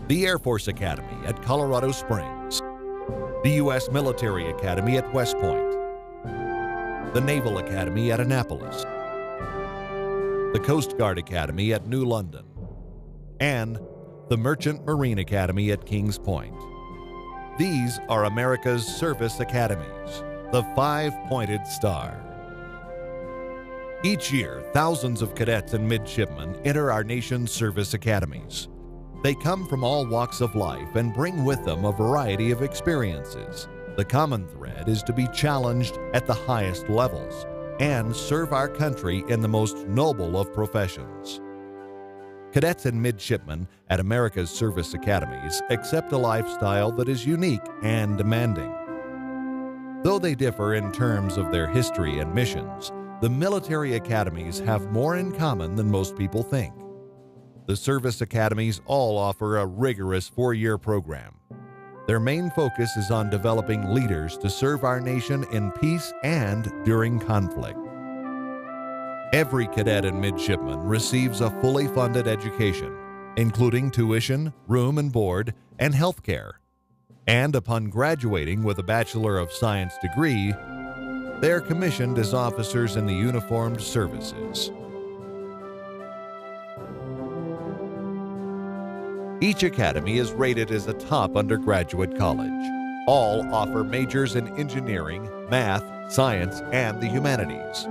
the Air Force Academy at Colorado Springs, the U.S. Military Academy at West Point, the Naval Academy at Annapolis, the Coast Guard Academy at New London, and the Merchant Marine Academy at Kings Point. These are America's service academies, the five-pointed star. Each year, thousands of cadets and midshipmen enter our nation's service academies. They come from all walks of life and bring with them a variety of experiences. The common thread is to be challenged at the highest levels and serve our country in the most noble of professions. Cadets and midshipmen at America's service academies accept a lifestyle that is unique and demanding. Though they differ in terms of their history and missions, the military academies have more in common than most people think. The service academies all offer a rigorous 4-year program. Their main focus is on developing leaders to serve our nation in peace and during conflict. Every cadet and midshipman receives a fully funded education, including tuition, room and board, and health care. And upon graduating with a Bachelor of Science degree, they are commissioned as officers in the uniformed services. Each academy is rated as a top undergraduate college. All offer majors in engineering, math, science, and the humanities.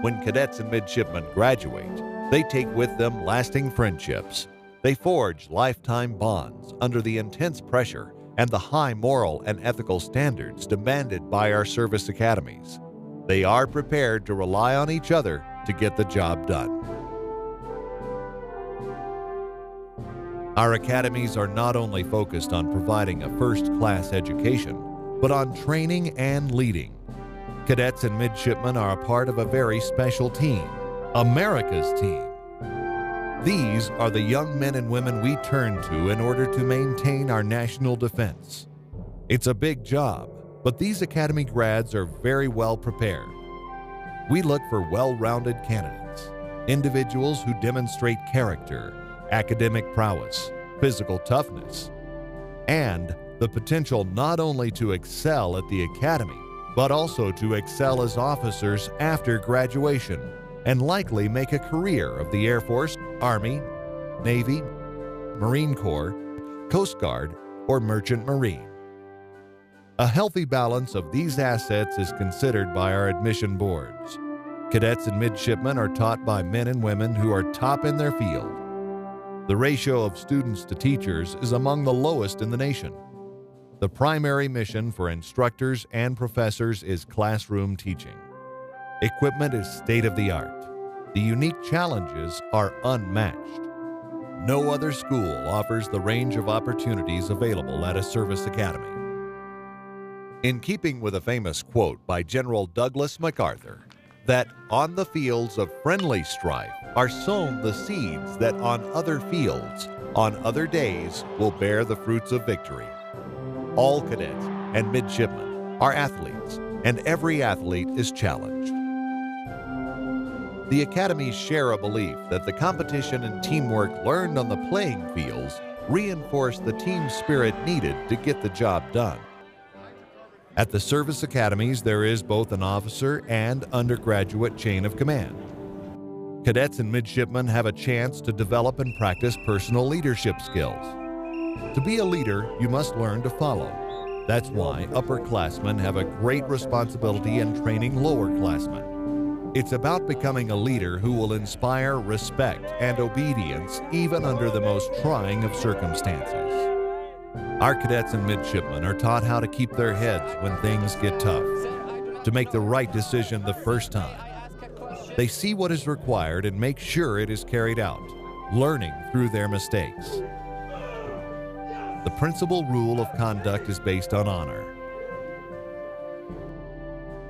When cadets and midshipmen graduate, they take with them lasting friendships. They forge lifetime bonds under the intense pressure and the high moral and ethical standards demanded by our service academies. They are prepared to rely on each other to get the job done. Our academies are not only focused on providing a first-class education, but on training and leading. Cadets and midshipmen are a part of a very special team, America's team. These are the young men and women we turn to in order to maintain our national defense. It's a big job, but these academy grads are very well prepared. We look for well-rounded candidates, individuals who demonstrate character, academic prowess, physical toughness, and the potential not only to excel at the academy, but also to excel as officers after graduation and likely make a career of the Air Force, Army, Navy, Marine Corps, Coast Guard, or Merchant Marine. A healthy balance of these assets is considered by our admission boards. Cadets and midshipmen are taught by men and women who are top in their field. The ratio of students to teachers is among the lowest in the nation. The primary mission for instructors and professors is classroom teaching. Equipment is state-of-the-art. The unique challenges are unmatched. No other school offers the range of opportunities available at a service academy. In keeping with a famous quote by General Douglas MacArthur, that on the fields of friendly strife are sown the seeds that on other fields, on other days, will bear the fruits of victory. All cadets and midshipmen are athletes, and every athlete is challenged. The academies share a belief that the competition and teamwork learned on the playing fields reinforce the team spirit needed to get the job done. At the service academies, there is both an officer and undergraduate chain of command. Cadets and midshipmen have a chance to develop and practice personal leadership skills. To be a leader, you must learn to follow. That's why upperclassmen have a great responsibility in training lowerclassmen. It's about becoming a leader who will inspire respect and obedience even under the most trying of circumstances. Our cadets and midshipmen are taught how to keep their heads when things get tough, to make the right decision the first time. They see what is required and make sure it is carried out, learning through their mistakes. The principal rule of conduct is based on honor.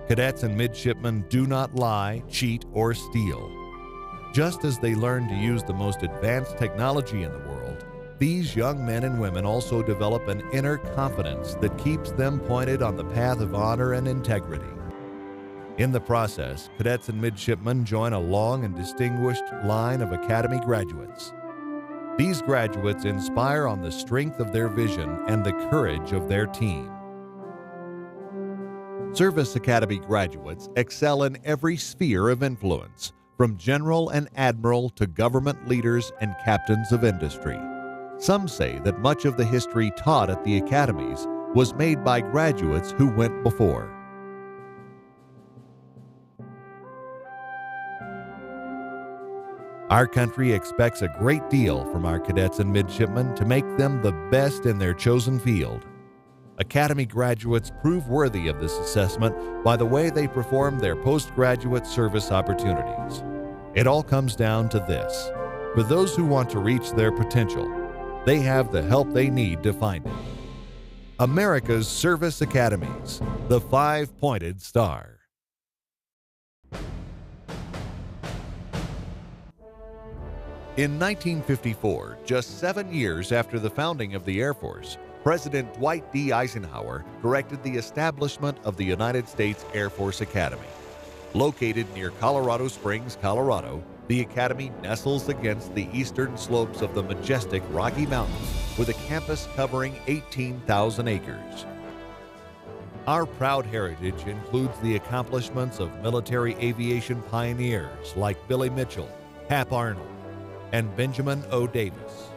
Cadets and midshipmen do not lie, cheat, or steal. Just as they learn to use the most advanced technology in the world, these young men and women also develop an inner confidence that keeps them pointed on the path of honor and integrity. In the process, cadets and midshipmen join a long and distinguished line of academy graduates. These graduates inspire on the strength of their vision and the courage of their team. Service Academy graduates excel in every sphere of influence, from general and admiral to government leaders and captains of industry. Some say that much of the history taught at the academies was made by graduates who went before. Our country expects a great deal from our cadets and midshipmen to make them the best in their chosen field. Academy graduates prove worthy of this assessment by the way they perform their postgraduate service opportunities. It all comes down to this: for those who want to reach their potential, they have the help they need to find it. America's Service Academies, the Five-Pointed Star. In 1954, just 7 years after the founding of the Air Force, President Dwight D. Eisenhower directed the establishment of the United States Air Force Academy. Located near Colorado Springs, Colorado, the Academy nestles against the eastern slopes of the majestic Rocky Mountains with a campus covering 18,000 acres. Our proud heritage includes the accomplishments of military aviation pioneers like Billy Mitchell, Hap Arnold, and Benjamin O. Davis.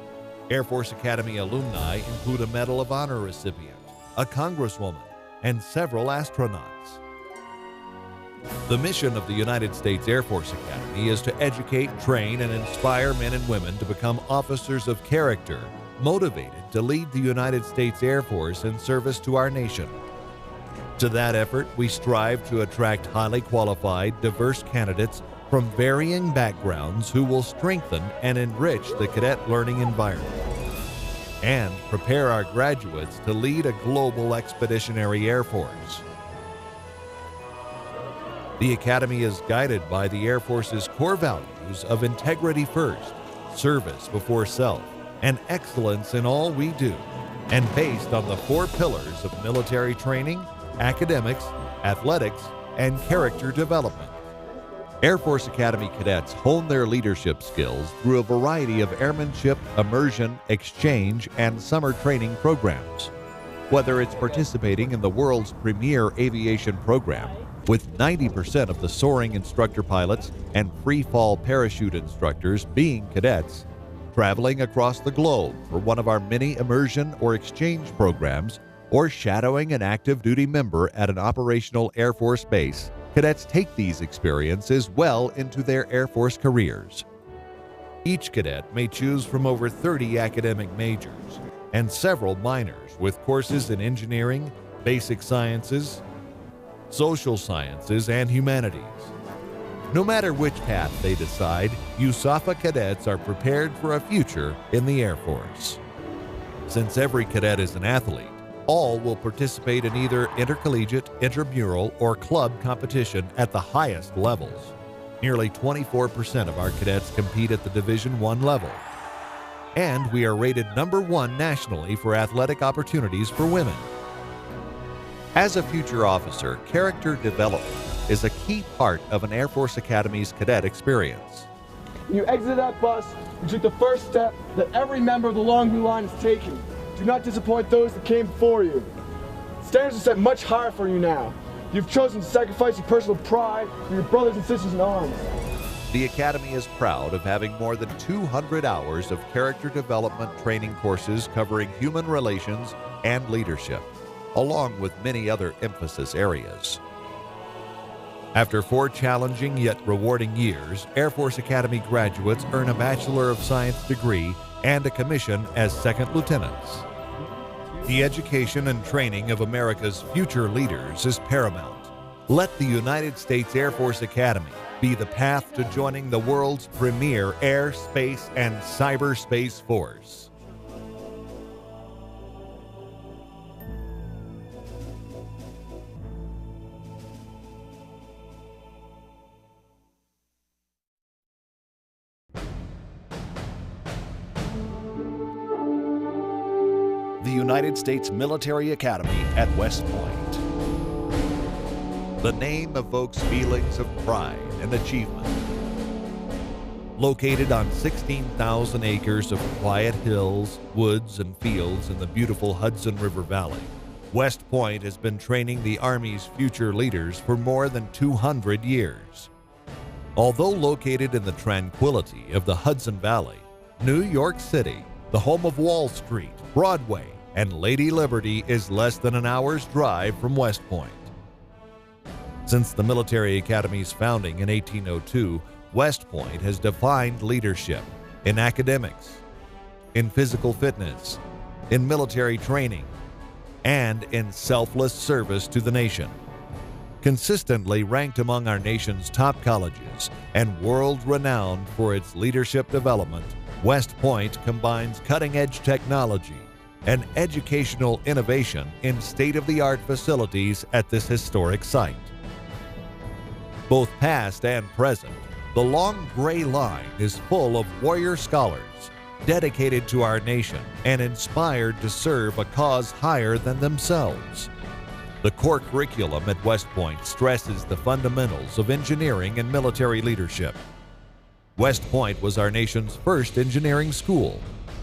Air Force Academy alumni include a Medal of Honor recipient, a congresswoman, and several astronauts. The mission of the United States Air Force Academy is to educate, train, and inspire men and women to become officers of character, motivated to lead the United States Air Force in service to our nation. To that effort, we strive to attract highly qualified, diverse candidates from varying backgrounds who will strengthen and enrich the cadet learning environment and prepare our graduates to lead a global expeditionary Air Force. The Academy is guided by the Air Force's core values of integrity first, service before self, and excellence in all we do, and based on the 4 pillars of military training, academics, athletics, and character development. Air Force Academy cadets hone their leadership skills through a variety of airmanship, immersion, exchange, and summer training programs. Whether it's participating in the world's premier aviation program, with 90% of the soaring instructor pilots and free-fall parachute instructors being cadets, traveling across the globe for one of our many immersion or exchange programs, or shadowing an active duty member at an operational Air Force base, cadets take these experiences well into their Air Force careers. Each cadet may choose from over 30 academic majors and several minors with courses in engineering, basic sciences, social sciences, and humanities. No matter which path they decide, USAFA cadets are prepared for a future in the Air Force. Since every cadet is an athlete, all will participate in either intercollegiate, intramural, or club competition at the highest levels. Nearly 24% of our cadets compete at the Division I level. And we are rated #1 nationally for athletic opportunities for women. As a future officer, character development is a key part of an Air Force Academy's cadet experience. When you exited that bus, you took the first step that every member of the Longview line is taking. Do not disappoint those that came before you. Standards are set much higher for you now. You've chosen to sacrifice your personal pride for your brothers and sisters in arms. The Academy is proud of having more than 200 hours of character development training courses covering human relations and leadership, along with many other emphasis areas. After 4 challenging yet rewarding years, Air Force Academy graduates earn a Bachelor of Science degree and a commission as second lieutenants. The education and training of America's future leaders is paramount. Let the United States Air Force Academy be the path to joining the world's premier air, space, and cyberspace force. The United States Military Academy at West Point. The name evokes feelings of pride and achievement. Located on 16,000 acres of quiet hills, woods, and fields in the beautiful Hudson River Valley, West Point has been training the Army's future leaders for more than 200 years. Although located in the tranquility of the Hudson Valley, New York City, the home of Wall Street, Broadway, and Lady Liberty, is less than an hour's drive from West Point. Since the Military Academy's founding in 1802, West Point has defined leadership in academics, in physical fitness, in military training, and in selfless service to the nation. Consistently ranked among our nation's top colleges and world-renowned for its leadership development, West Point combines cutting-edge technology and educational innovation in state-of-the-art facilities at this historic site. Both past and present, the long gray line is full of warrior scholars dedicated to our nation and inspired to serve a cause higher than themselves. The core curriculum at West Point stresses the fundamentals of engineering and military leadership. West Point was our nation's first engineering school,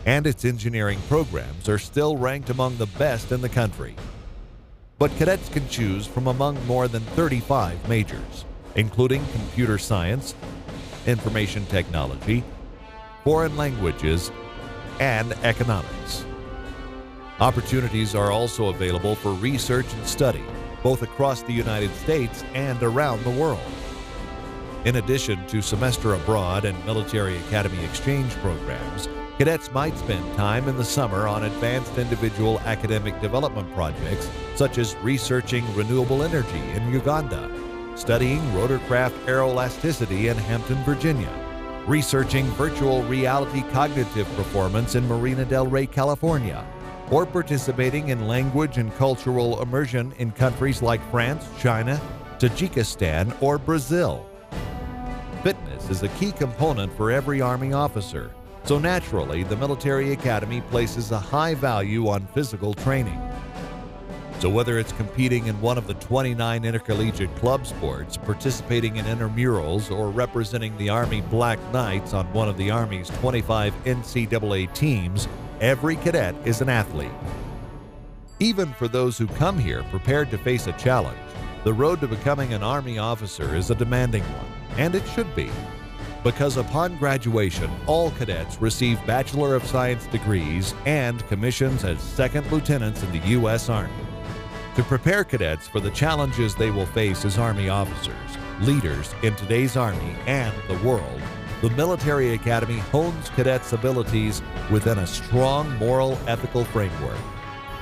and its engineering programs are still ranked among the best in the country. But cadets can choose from among more than 35 majors, including computer science, information technology, foreign languages, and economics. Opportunities are also available for research and study, both across the United States and around the world. In addition to semester abroad and military academy exchange programs, cadets might spend time in the summer on advanced individual academic development projects, such as researching renewable energy in Uganda, studying rotorcraft aeroelasticity in Hampton, Virginia, researching virtual reality cognitive performance in Marina del Rey, California, or participating in language and cultural immersion in countries like France, China, Tajikistan, or Brazil. Fitness is a key component for every Army officer, so naturally the Military Academy places a high value on physical training. So whether it's competing in one of the 29 intercollegiate club sports, participating in intramurals, or representing the Army Black Knights on one of the Army's 25 NCAA teams, every cadet is an athlete. Even for those who come here prepared to face a challenge, the road to becoming an Army officer is a demanding one, and it should be. Because upon graduation, all cadets receive Bachelor of Science degrees and commissions as second lieutenants in the U.S. Army. To prepare cadets for the challenges they will face as Army officers, leaders in today's Army and the world, the Military Academy hones cadets' abilities within a strong moral, ethical framework.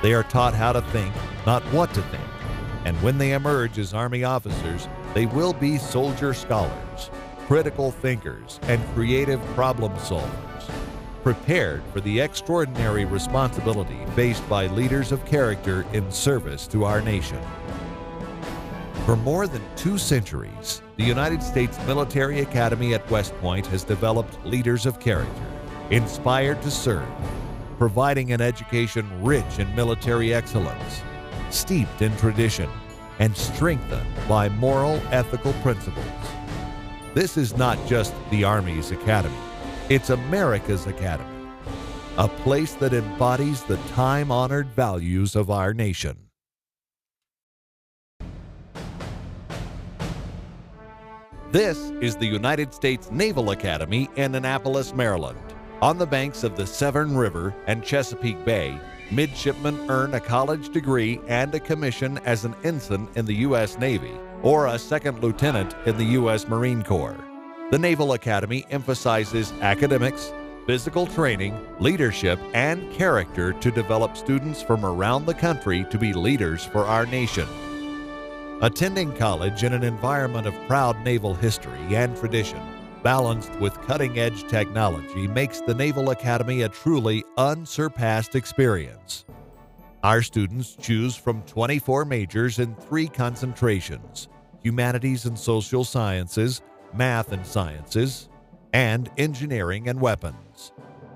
They are taught how to think, not what to think. And when they emerge as Army officers, they will be soldier scholars, critical thinkers, and creative problem solvers, prepared for the extraordinary responsibility faced by leaders of character in service to our nation. For more than 2 centuries, the United States Military Academy at West Point has developed leaders of character, inspired to serve, providing an education rich in military excellence, steeped in tradition, and strengthened by moral, ethical principles. This is not just the Army's academy, it's America's academy, a place that embodies the time-honored values of our nation. This is the United States Naval Academy in Annapolis, Maryland. On the banks of the Severn River and Chesapeake Bay, midshipmen earn a college degree and a commission as an ensign in the U.S. Navy or a second lieutenant in the U.S. Marine Corps. The Naval Academy emphasizes academics, physical training, leadership, and character to develop students from around the country to be leaders for our nation. Attending college in an environment of proud naval history and tradition, balanced with cutting-edge technology, makes the Naval Academy a truly unsurpassed experience. Our students choose from 24 majors in 3 concentrations: humanities and social sciences, math and sciences, and engineering and weapons.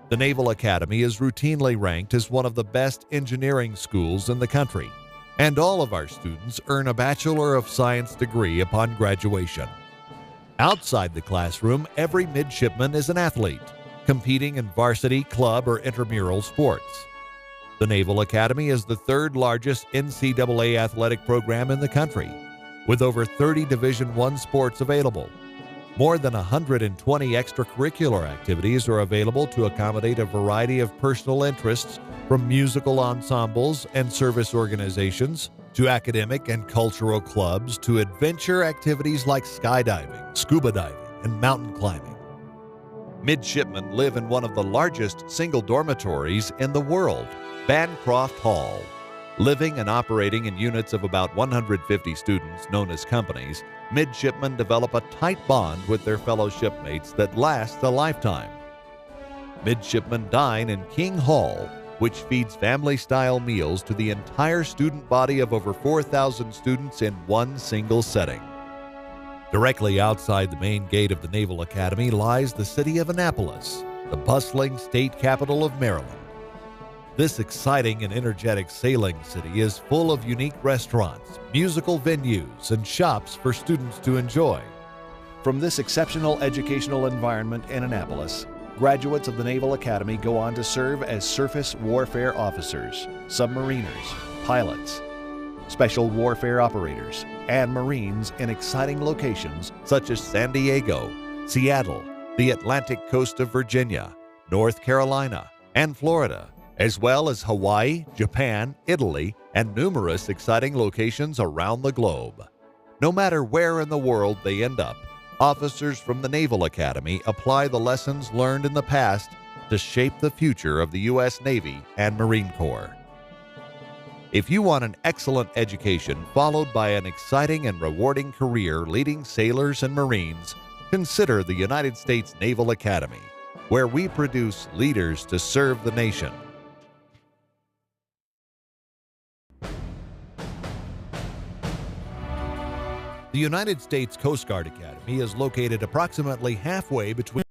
The Naval Academy is routinely ranked as one of the best engineering schools in the country, and all of our students earn a Bachelor of Science degree upon graduation. Outside the classroom, every midshipman is an athlete, competing in varsity, club, or intramural sports. The Naval Academy is the third largest NCAA athletic program in the country, with over 30 Division I sports available. More than 120 extracurricular activities are available to accommodate a variety of personal interests, from musical ensembles and service organizations to academic and cultural clubs to adventure activities like skydiving, scuba diving, and mountain climbing. Midshipmen live in one of the largest single dormitories in the world, Bancroft Hall. Living and operating in units of about 150 students known as companies, midshipmen develop a tight bond with their fellow shipmates that lasts a lifetime. Midshipmen dine in King Hall, which feeds family-style meals to the entire student body of over 4,000 students in one single setting. Directly outside the main gate of the Naval Academy lies the city of Annapolis, the bustling state capital of Maryland. This exciting and energetic sailing city is full of unique restaurants, musical venues, and shops for students to enjoy. From this exceptional educational environment in Annapolis, graduates of the Naval Academy go on to serve as surface warfare officers, submariners, pilots, special warfare operators, and Marines in exciting locations such as San Diego, Seattle, the Atlantic coast of Virginia, North Carolina, and Florida, as well as Hawaii, Japan, Italy, and numerous exciting locations around the globe. No matter where in the world they end up, officers from the Naval Academy apply the lessons learned in the past to shape the future of the U.S. Navy and Marine Corps. If you want an excellent education followed by an exciting and rewarding career leading sailors and Marines, consider the United States Naval Academy, where we produce leaders to serve the nation. The United States Coast Guard Academy is located approximately halfway between